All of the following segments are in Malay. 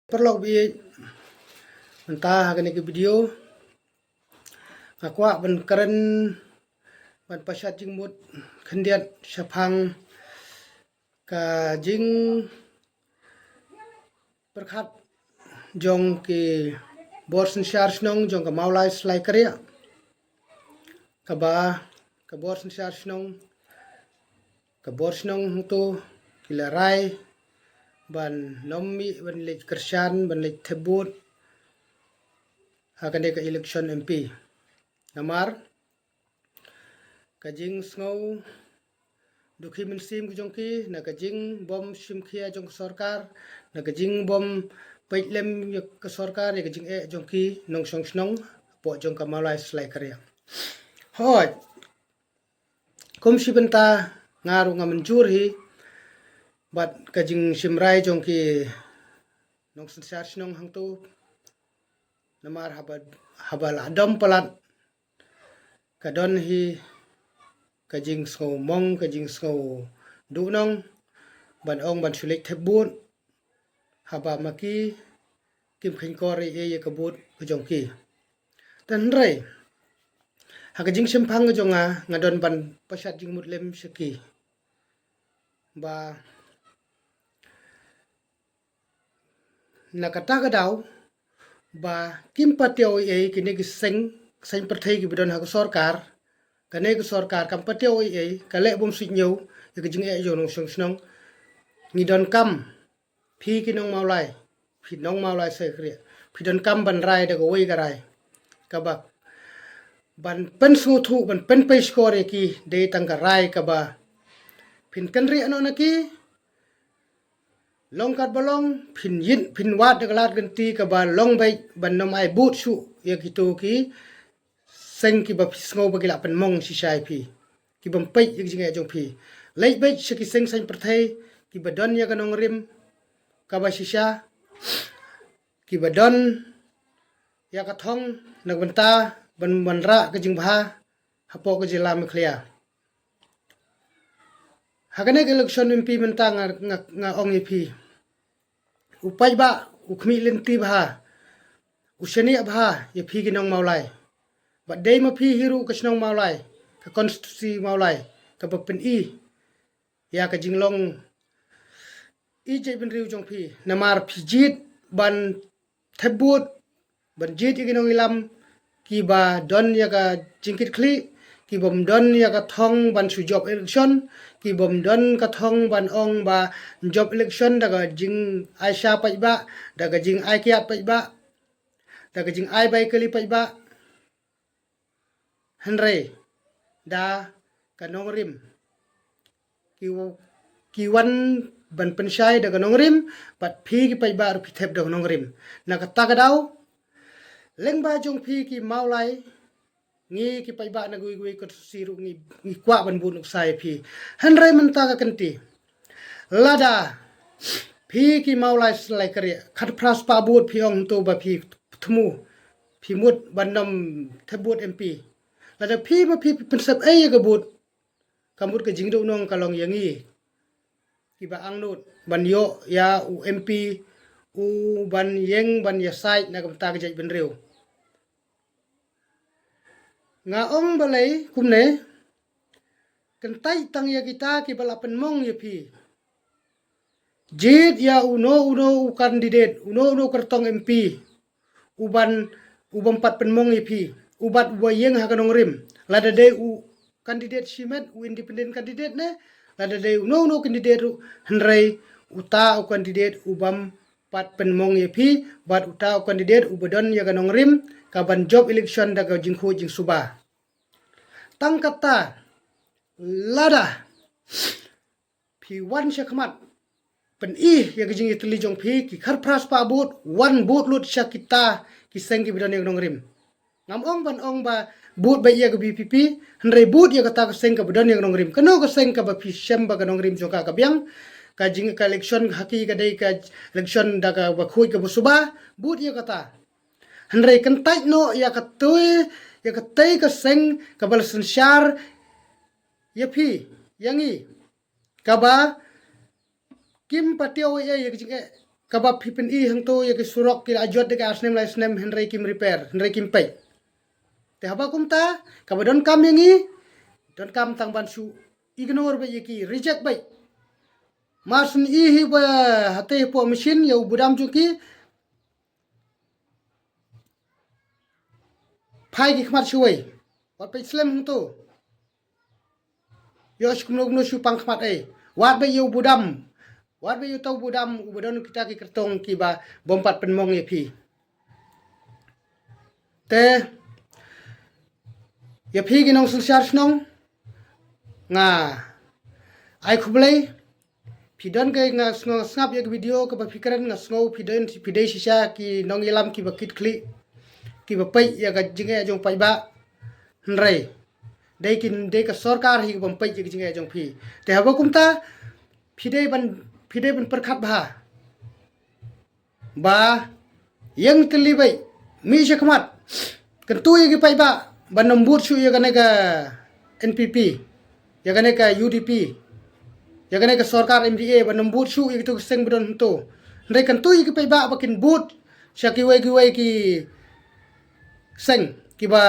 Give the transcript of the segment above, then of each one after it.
Perlu bi mentah agak ni video aku ban keren ban pasat jing mut kendiat syapang ka jing perkhat jong ki borsen syar snong jong ka maulai slai karya Kaba ka borsen syar snong ka borsnong tu kilarai ban nommi ban leit kersyan ban leit thebut akan ke election MP namar kajing sngau dukhi min sim jongki na kajing bom shim khia jong sorkar na kajing bom paitlem ke sorkar ya kajing jongki nong song snong po jong kamalai slai karya hoi kum si bynta ngaru ngamanjur hi bat kajing hynrei jongki nong sensar snong hang tu namar habal adom palat kadon hi kajing sngau mong kajing sngau du nong ban ong ban sulik thebut haba maki kim khin kori ye kabut jongki tan rei ha kajing simpang jonga ngadon ban pasat jing mutlem seki ba nakata kadau ba kim patio kini ki seng perthai ki bidon ha sorkar kane ke sorkar kam patio kale bom sinyau ye ke jing jo nong song snong ni don kam phi ki nong maulai phi nong maulai se kre phi don kam ban rai da go wei garai ka ba ban pen su thu ban pen pe score ki de tang ka rai ka ba phin kan ri ano na ki long kat balong phin yin phin wat da lat gan ti ka ba long bai ban nom ai but su ye ki tu ki seng ki ba sngo ba gila pen mong si shai phi ki bam pe ye jing jong phi leit bai se ki seng seng perthai ki ba don ya ganong rim ka ba shisha ki ba don ya ka thong nak banta ban banra ka jing bha hapo ka jila me khlia hagane ke election MP banta nga ong phi upai ba ukmi lenti bha useni bha ye phi ki nong maulai ba dei ma phi hiru ka snong maulai ka constituency maulai ka ba pen ya ka jinglong je ben riu jong phi namar phi jit ban thebut ban jit ki nong ilam ki ba don ya ka jingkit khli ki bom don ya ka thong ban su job election ki bom don ka thong ban ong ba job election daga jing aisha Paidbah daga jing ai kiat Paidbah daga jing ai bai kali Paidbah hynrei da kanong rim ki wan ban pensyai daga nong rim pat phi ki Paidbah ru thep daga nong rim na ka tagadau lengba jong phi ki maulai ngi ki Paidbah na gui ko siru ngi kwa ban bu nuk sai phi hynrei menta ka kanti lada phi ki maulai slai karya khat pras pa but phi ong to ba phi thmu phi mut ban nom thebut MP lada phi ma phi pensep ka but kamut ka jingdo nong kalong yangi ki ba angnut ban yo ya u MP u ban yeng ban ya sai na kam ta jai ben riu nga ong balai kumne kan tai tang ya kita ki balapan mong ya phi jit ya uno u candidate uno kartong MP uban pat penmong ya phi ubat wa yeng ha kanong rim lada de u candidate shimet u independent candidate ne lada de uno candidate hynrei uta u candidate ubam pat penmong ya phi bat uta u candidate ubadon ya kanong rim kaban job election daga jingkhu jing suba tang kata lada phi wan syakmat pen ya jing itli jong phi ki khar pras pa but wan but lut syakita ki seng ki bidon yang nong rim ngam ong ban ong ba but ba ya BPP hynrei but ya kata ka seng ka bidon yang nong rim kano ka seng ka ba phi shim ba ka nong rim jong ka byang ka jing ka election haki ka dei ka election daga ba khui ka suba but ya kata hynrei kan tai no ya ka tui ya ka tei ka seng ka bal sensyar ya phi yangi kaba kim patio ya jing kaba pynmih hang to ya ke surok ki ajot de ke asnem lai snem hynrei kim repair hynrei kim pei te haba kumta kaba don kam yangi don kam tang ban su ignore ba yaki reject bai masun hi ba hate po machine ya budam juki phai ki khmat suai wat pe slem hung to yo shkumno gno su pang khmat ai wat ba yo budam wat ba yo tau budam ubadon kita ki kertong ki ba bompat penmong ye phi te ya phi ki nong sensar snong nga ai khublei pidon ke nga snap ye video ke ba fikran nga sngo pidon pidai sisa ki nong ilam ki ba kit kli ki ba pai ya ga jinge jong Paidbah hynrei dei kin dei ka sorkar hi bam pai ki jinge Jongphi te haba kumta pidai ban perkhat ba yang kli bai mi shakmat kentu ye ki Paidbah ban nombur su ye ga NPP ya ga UDP ya ga Sorkar MDA ban nombur su ye tu seng bedon to ndai kentu ye ki Paidbah bakin but syaki wai ki seng ki ba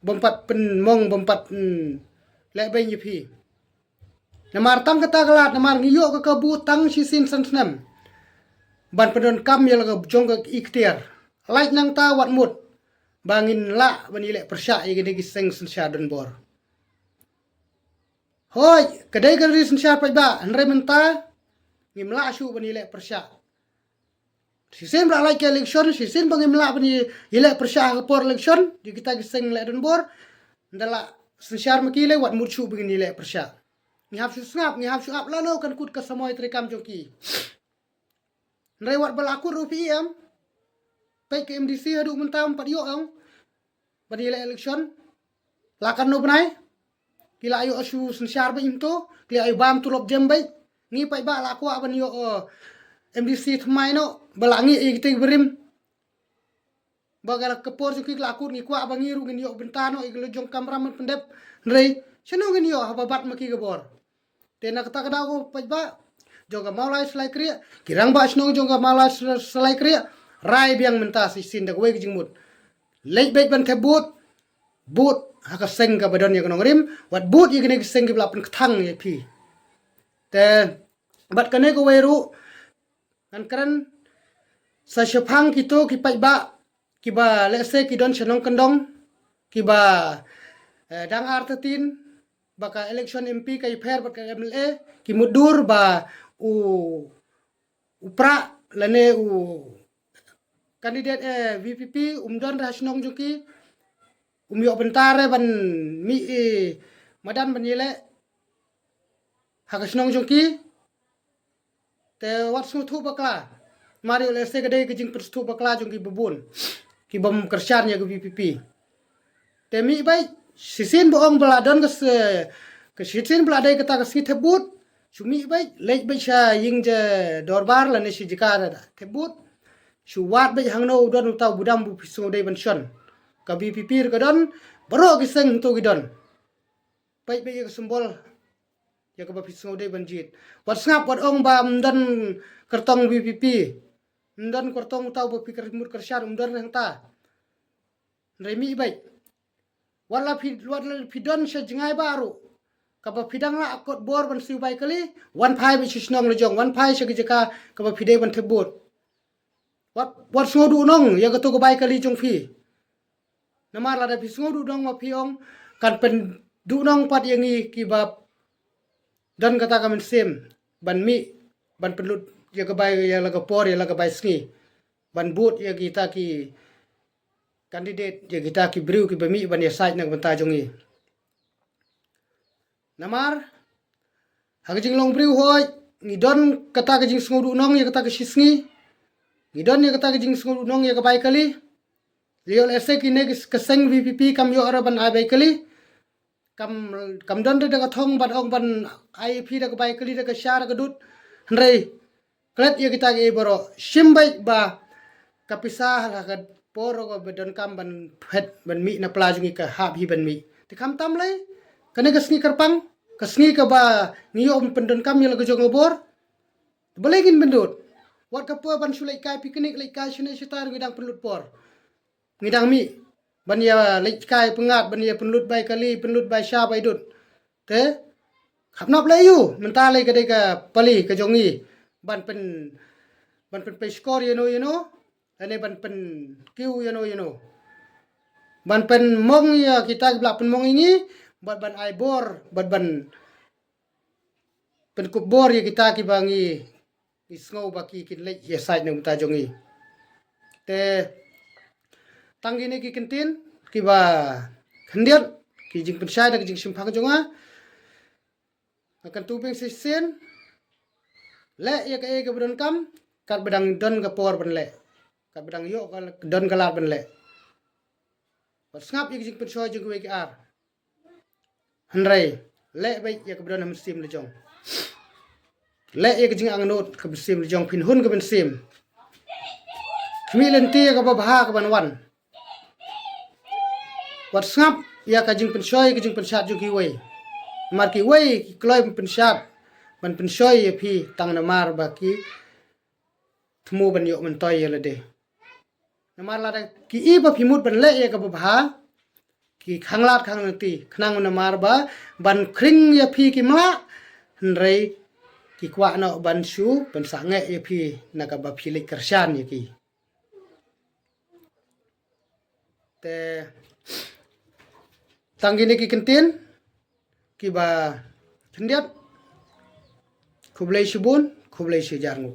bompat penmong bompat le bai ye phi namar tang kata galat namar ngiyo ka bu tang sisin sansnam ban pedon kam ya laga jong ka ikhtiar like nang ta wat mut bangin la bani le persya ye gede seng sensya don bor hoi kedai ka ri sensya Paidbah hynrei menta ngimla su bani le persya sisin bra like election sisin bangimla bani ile persya ka por election di kita seng le don bor ndala sensya makile wat mut su bangin ile persya ngihap su snap ngihap su up lalo kan kut ka samoy trekam joki hynrei wat balaku rupi am pai ke MDC adu mentam pat yo ang bani le election lakan no benai kila ayo asu sensyar ba imto kila ayo bam tulop jem bai ngi Paidbah laku ban yo MDC thmai no balangi ikte berim bagala kepor joki laku ngi kwa bangi ru ngi yo bynta no iglo jong kamram pendep hynrei cheno ngi yo hababat maki gebor tena kata kada ko Paidbah joga maulai selai kriya kirang ba snong joga maulai selai kriya rai biang menta sisin dak we jingmut leit bet ban thep but haka seng ka badon ya gnong rim wat but ye gene seng ki blapen kthang ye phi te bat kane ko weru kan kran sa shphang ki to ki Paidbah ki ba lese ki don chenong kandong ki ba dang R13 baka election MP kai pher baka MLA ki mudur ba u Prah lane u kandidat VPP umdon rasnong juki umyo bentare ban mi madan banile hakasnong juki te wat su thu bakla mari le se gade ke jing perstu bakla jungki bubun ki bom kersyarnya ke VPP te mi bai sisin boong beladon ke sisin beladai kata ke thebut sumi bai leit bai sha ying je dorbar la ne si jikara thebut suwat bai hangno don utau budam bu pisu dei ban shon ka VPP ka don baro ki seng to ki don bai bai ke simbol ya ka pisu dei ban jit wat snap wat ong bam don kertong VPP don kertong utau bu pikir mur kersyar don hang ta remi bai wala pidon se jingai baru kapa pidang la akot bor ban siu bai kali wan phai bi shisnong le jong wan phai se jika kapa pidai ban thebut wat sodu nong ya to bai kali Jongphi namar la da pisngodu dong ma piong kan pen du nong pat yangi ki bab dan kata kamen sem ban mi ban pelut ya ka bai ya la ka por ya la ka bai sngi ban but ya kita ki kandidat ya kita ki briu ki bami ban ya site nak banta jongi namar hagajing long briu hoi ngidon kata ka jing sngodu nong ya kata ka sisngi ngidon ya kata ka jing sngodu nong ya ka bai kali liol ese ki ne keseng VPP kam yo ara ban ai bai kali kam don de ka thong ban ong ban IP da ka bai kali da ka shar ka dut hynrei klet ya kita ke boro shim bai ba kapisa ka poro ko bedon kam ban phet ban mi na plajungi ka hab hi ban mi ti kam tam lai kane kasngi karpang kasngi ka ba ngiyo pendon kam yel ka jong bor balegin bendut Wat kapur ban sulai kai piknik leit kai sini setar ngidang penlut por. Ngidang mi ban ya leit kai pengat ban ya penlut bai kali penlut bai sya bai dut. Te khap nap lai yu menta lai ka dei ka pali ka jongi ban pen pe skor you know. Ane ban pen kiu you know. Ban pen mong ya kita belak pen mong ini ban ai bor ban pen kup bor ya kita ki bangi isngau baki kin leit ya side nang ta jongi. Te tanggi ni ki kentin ki ba khendiat ki jing pensai dak jing sim phang jonga akan tubing sisen le ya ka e ka bron kam kat bedang don ka por ban le kat bedang yo ka don ka lar ban le pas ngap ya jing pensai jing we ki ar hynrei le bai ya ka bron ham sim le jong le ya ka jing angnot ka sim le jong phin hun ka ben sim mi len ti ka ba bha ka ban wan wat ngap ya ka jing pensai ka jing pensat ju ki we mar ki we ki kloi pensat ban pensoi ya phi tang na mar ba ki thmu ban yo man toy ya le de na mar la ki I ba phi mut ban le ya ka ba bha ki khanglat khang ti khnang na mar ba ban khring ya phi ki ma hynrei ki kwa no ban shu ban sa nge ya phi na ka ba phi le kershan ya ki te tanggi ni ki kentin ki ba khendiat khublai shibun khublai shi jarngu